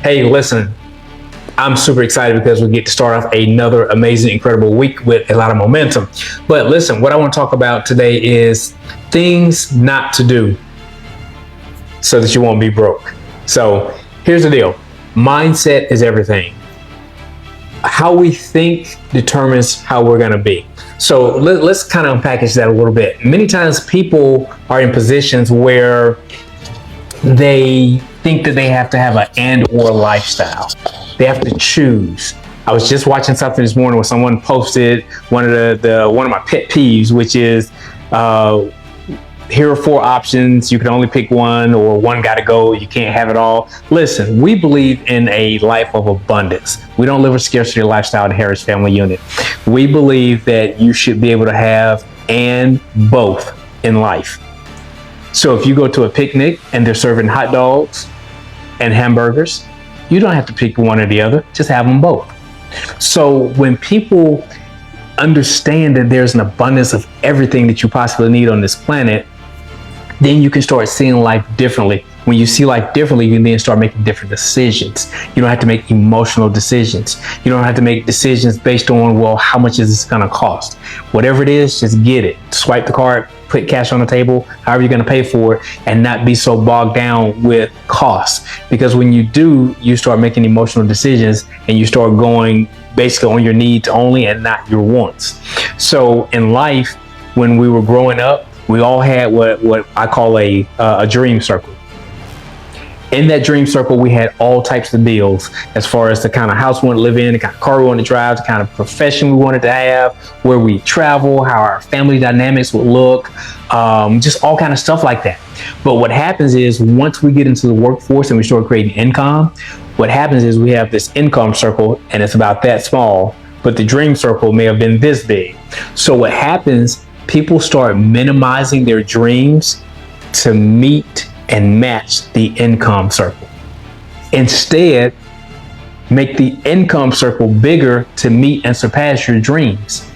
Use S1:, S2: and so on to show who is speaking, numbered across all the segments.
S1: Hey, listen, I'm super excited because we get to start off another amazing, incredible week with a lot of momentum. But listen, what I want to talk about today is things not to do so that you won't be broke. So here's the deal. Mindset is everything. How we think determines how we're going to be. So let's kind of unpackage that a little bit. Many times people are in positions where they think that they have to have an and or lifestyle. They have to choose. I was just watching something this morning where someone posted one of my pet peeves, which is here are 4 options. You can only pick one, or one got to go. You can't have it all. Listen, we believe in a life of abundance. We don't live a scarcity lifestyle in Harris Family Unit. We believe that you should be able to have and both in life. So if you go to a picnic and they're serving hot dogs and hamburgers, you don't have to pick one or the other. Just have them both. So when people understand that there's an abundance of everything that you possibly need on this planet, then you can start seeing life differently. When you see life differently, you can then start making different decisions. You don't have to make emotional decisions. You don't have to make decisions based on, well, how much is this going to cost? Whatever it is, just get it. Swipe the card, put cash on the table, however you're going to pay for it, and not be so bogged down with costs. Because when you do, you start making emotional decisions and you start going basically on your needs only and not your wants. So in life, when we were growing up, we all had what I call a dream circle. In that dream circle, we had all types of deals as far as the kind of house we wanted to live in, the kind of car we wanted to drive, the kind of profession we wanted to have, where we travel, how our family dynamics would look, just all kind of stuff like that. But what happens is once we get into the workforce and we start creating income, what happens is we have this income circle and it's about that small, but the dream circle may have been this big. So what happens, people start minimizing their dreams to meet and match the income circle. Instead, make the income circle bigger to meet and surpass your dreams.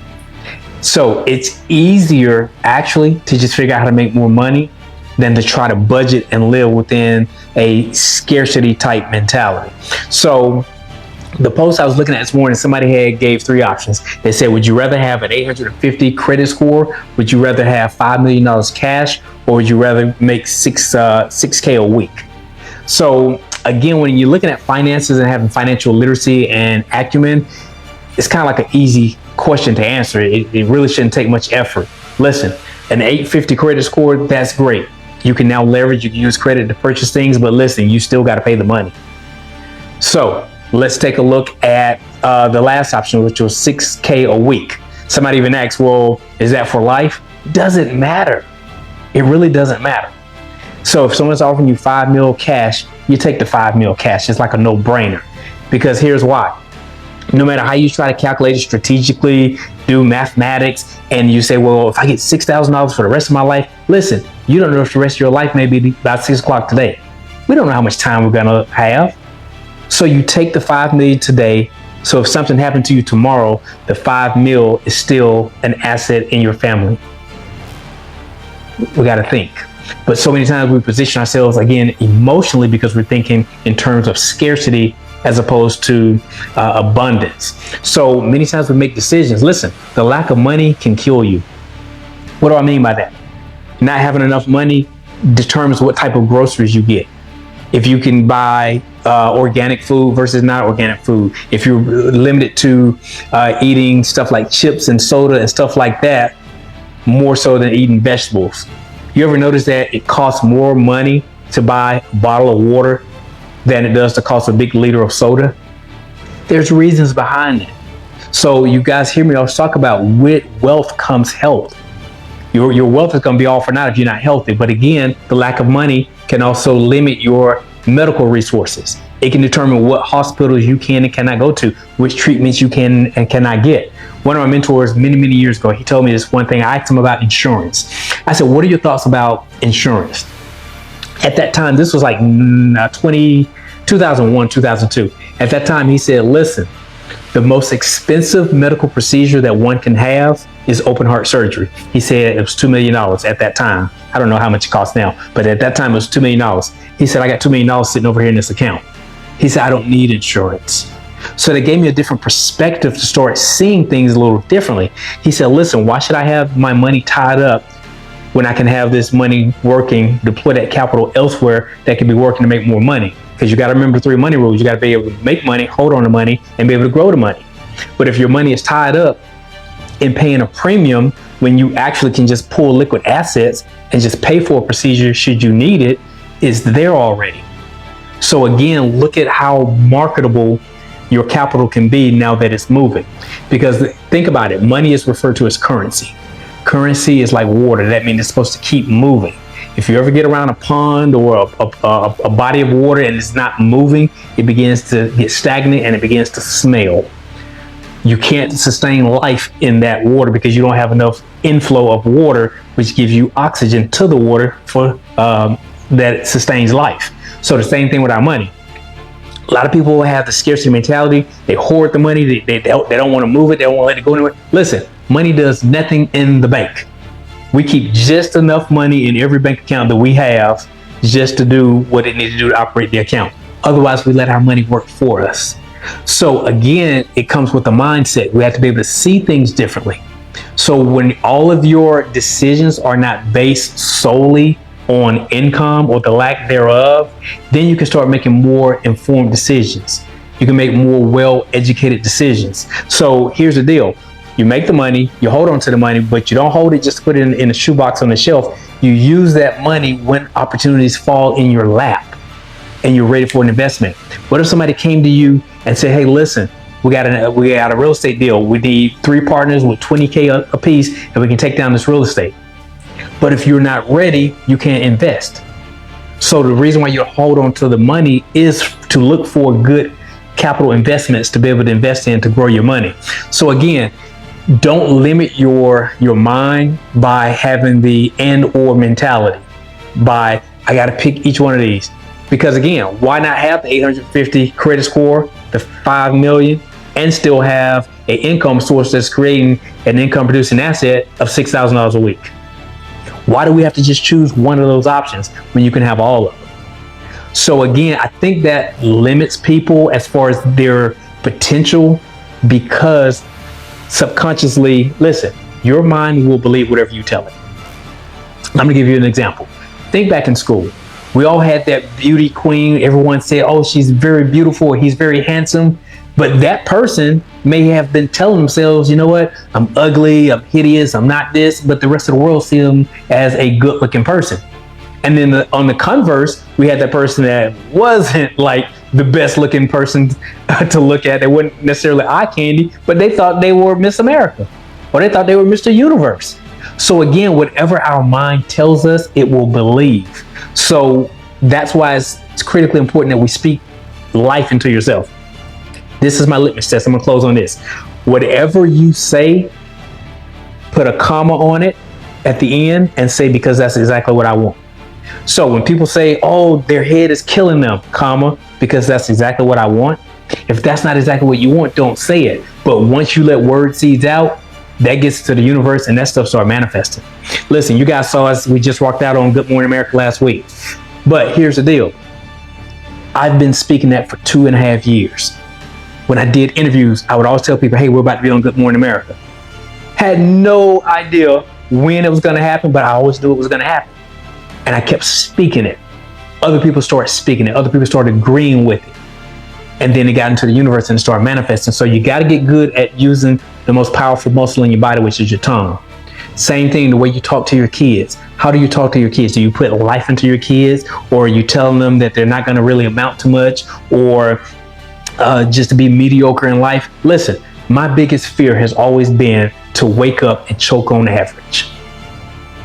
S1: So it's easier actually to just figure out how to make more money than to try to budget and live within a scarcity type mentality. So the post I was looking at this morning, somebody gave 3 options. They said, would you rather have an 850 credit score? Would you rather have $5 million cash? Or would you rather make $6K a week? So again, when you're looking at finances and having financial literacy and acumen, it's kind of like an easy question to answer. It really shouldn't take much effort. Listen, an 850 credit score, that's great. You can now leverage, you can use credit to purchase things, but listen, you still got to pay the money. So let's take a look at the last option, which was $6K a week. Somebody even asked, well, is that for life? Doesn't matter. It really doesn't matter. So if someone's offering you $5 million cash, you take the $5 million cash. It's like a no-brainer. Because here's why. No matter how you try to calculate it strategically, do mathematics, and you say, well, if I get $6,000 for the rest of my life, listen, you don't know if the rest of your life may be about 6 o'clock today. We don't know how much time we're going to have. So you take the $5 million today. So if something happened to you tomorrow, the $5 million is still an asset in your family. We got to think. But so many times we position ourselves again emotionally because we're thinking in terms of scarcity as opposed to abundance. So many times we make decisions. Listen, the lack of money can kill you. What do I mean by that? Not having enough money determines what type of groceries you get. If you can buy organic food versus not organic food, if you're limited to eating stuff like chips and soda and stuff like that, more so than eating vegetables. You ever notice that it costs more money to buy a bottle of water than it does to cost a big liter of soda? There's reasons behind it. So you guys hear me always talk about with wealth comes health. Your wealth is going to be all for naught if you're not healthy. But again, the lack of money can also limit your medical resources. It can determine what hospitals you can and cannot go to, which treatments you can and cannot get. One of my mentors many years ago, he told me this one thing. I asked him about insurance. I said, what are your thoughts about insurance? At that time, this was like 2001, 2002. At that time, he said, listen, the most expensive medical procedure that one can have is open heart surgery. He said it was $2 million at that time. I don't know how much it costs now, but at that time it was $2 million. He said, I got $2 million sitting over here in this account. He said, I don't need insurance. So they gave me a different perspective to start seeing things a little differently. He said, listen, why should I have my money tied up when I can have this money working, deploy that capital elsewhere that can be working to make more money? Because you got to remember the 3 money rules. You got to be able to make money, hold on to money, and be able to grow the money. But if your money is tied up in paying a premium when you actually can just pull liquid assets and just pay for a procedure should you need it, is there already. So again, look at how marketable your capital can be now that it's moving. Because think about it, money is referred to as currency. Currency is like water. That means it's supposed to keep moving. If you ever get around a pond or a body of water and it's not moving, it begins to get stagnant and it begins to smell. You can't sustain life in that water because you don't have enough inflow of water, which gives you oxygen to the water for that sustains life. So the same thing with our money. A lot of people have the scarcity mentality. They hoard the money. They don't want to move it. They don't want to let it go anywhere. Listen, money does nothing in the bank. We keep just enough money in every bank account that we have just to do what it needs to do to operate the account. Otherwise, we let our money work for us. So again, it comes with a mindset. We have to be able to see things differently. So when all of your decisions are not based solely on income or the lack thereof, then you can start making more informed decisions. You can make more well-educated decisions. So here's the deal. You make the money, you hold on to the money, but you don't hold it just to put it in a shoebox on the shelf. You use that money when opportunities fall in your lap and you're ready for an investment. What if somebody came to you and said, hey, listen, we got a real estate deal. We need 3 partners with $20K a piece and we can take down this real estate. But if you're not ready, you can't invest. So the reason why you hold on to the money is to look for good capital investments to be able to invest in to grow your money. So again, don't limit your mind by having the and or mentality by I got to pick each one of these. Because again, why not have the 850 credit score, the 5 million, and still have an income source that's creating an income producing asset of $6,000 a week? Why do we have to just choose one of those options when you can have all of them? So again, I think that limits people as far as their potential because subconsciously, listen, your mind will believe whatever you tell it. I'm gonna give you an example. Think back in school. We all had that beauty queen. Everyone said, oh, she's very beautiful, he's very handsome. But that person may have been telling themselves, you know what, I'm ugly, I'm hideous, I'm not this, but the rest of the world see them as a good looking person. And then on the converse, we had that person that wasn't like the best looking person to look at. They weren't necessarily eye candy, but they thought they were Miss America or they thought they were Mr. Universe. So again, whatever our mind tells us, it will believe. So that's why it's critically important that we speak life into yourself. This is my litmus test. I'm gonna close on this. Whatever you say, put a comma on it at the end and say, because that's exactly what I want. So when people say, oh, their head is killing them, comma, because that's exactly what I want. If that's not exactly what you want, don't say it. But once you let word seeds out, that gets to the universe and that stuff starts manifesting. Listen, you guys saw us, we just walked out on Good Morning America last week. But here's the deal. I've been speaking that for 2.5 years. When I did interviews, I would always tell people, hey, we're about to be on Good Morning America. Had no idea when it was gonna happen, but I always knew it was gonna happen. And I kept speaking it. Other people started speaking it. Other people started agreeing with it. And then it got into the universe and it started manifesting. So you gotta get good at using the most powerful muscle in your body, which is your tongue. Same thing, the way you talk to your kids. How do you talk to your kids? Do you put life into your kids? Or are you telling them that they're not gonna really amount to much? Or just to be mediocre in life? Listen, my biggest fear has always been to wake up and choke on average.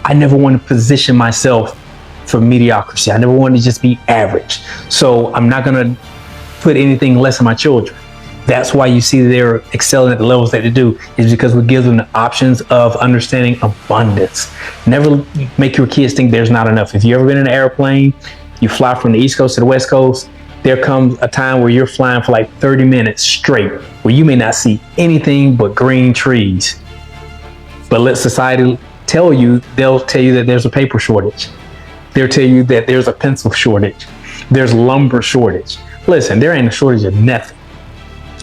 S1: I never want to position myself for mediocrity. I never want to just be average. So I'm not going to put anything less in my children. That's why you see they're excelling at the levels that they do, is because we give them the options of understanding abundance. Never make your kids think there's not enough. If you've ever been in an airplane, you fly from the East Coast to the West Coast, there comes a time where you're flying for like 30 minutes straight, where you may not see anything but green trees. But let society tell you, they'll tell you that there's a paper shortage. They'll tell you that there's a pencil shortage. There's lumber shortage. Listen, there ain't a shortage of nothing.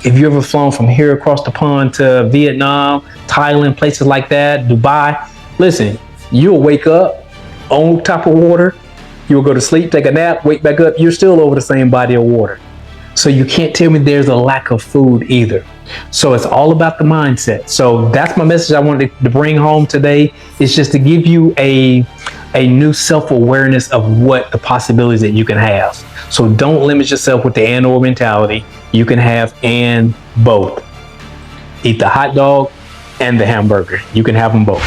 S1: If you ever flown from here across the pond to Vietnam, Thailand, places like that, Dubai, listen, you'll wake up on top of water, you'll go to sleep, take a nap, wake back up, you're still over the same body of water. So you can't tell me there's a lack of food either. So it's all about the mindset. So that's my message I wanted to bring home today. It's just to give you a new self-awareness of what the possibilities that you can have. So don't limit yourself with the and or mentality. You can have and both. Eat the hot dog and the hamburger. You can have them both.